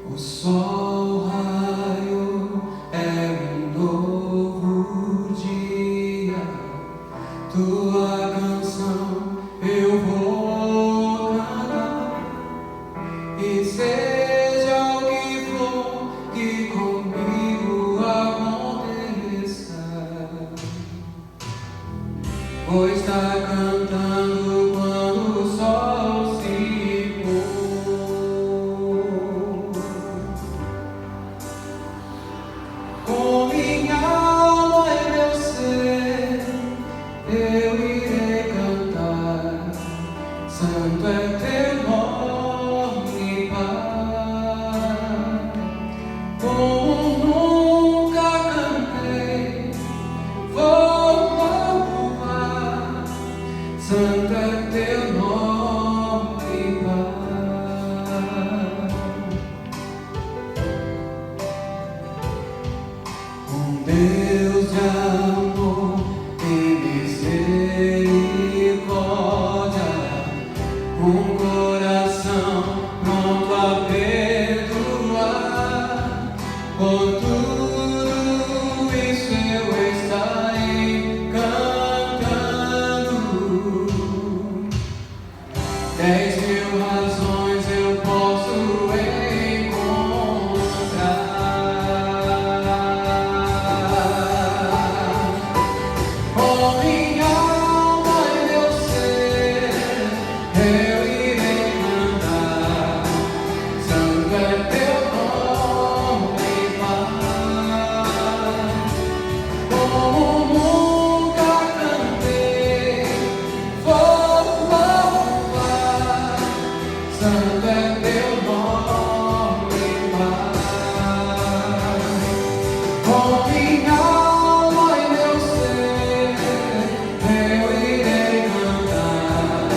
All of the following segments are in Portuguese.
O sol raiou, é um novo dia. Tua canção eu vou cantar, e seja o que for que comigo aconteça, vou estar cantando quando o sol se pôr. Com minha alma e meu ser eu irei cantar. Santo é teu nome, Pai. Como nunca cantei, vou louvar. Santo é teu nome, Pai. Um Deus de amor e misericórdia, um coração pronto a perdoar. Por tudo isso eu estarei cantando. 10.000 razões eu posso com minha alma e meu ser eu irei cantar. Santo é teu nome, Pai. Como nunca cantei, vou louvar. Santo é teu nome, Pai. Com minha alma e meu ser eu irei cantar.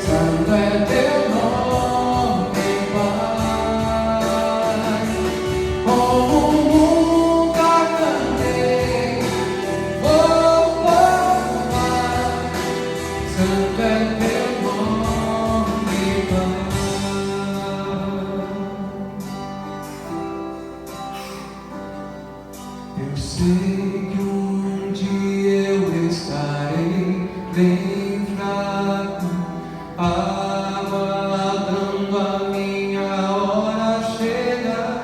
Santo é teu nome, Pai. Como nunca cantei, vou louvar. Santo é teu nome, Pai. Eu sei que um dia eu estarei bem fraco, aguardando a minha hora chegar,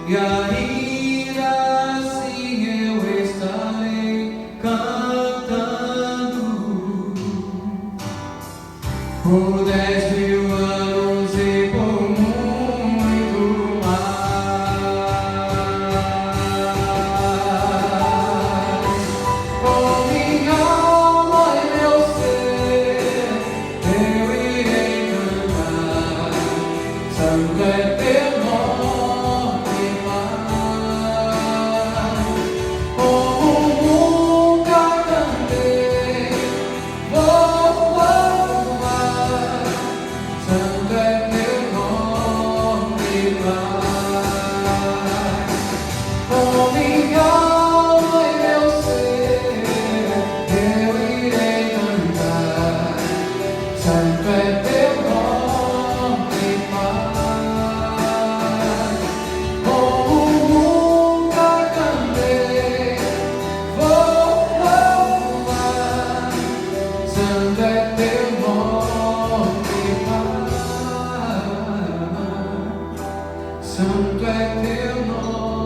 e ainda assim eu estarei cantando por 10.000 anos e por muito mais. Com minha alma e meu ser eu irei cantar. Santo é teu nome, Pai. Como nunca cantei, vou louvar. Santo é teu nome, Pai. Com minha alma e meu ser eu irei cantar. Santo é teu nome, Pai. Como nunca cantei, vou louvar. Santo é teu nome, Pai. Santo é teu nome.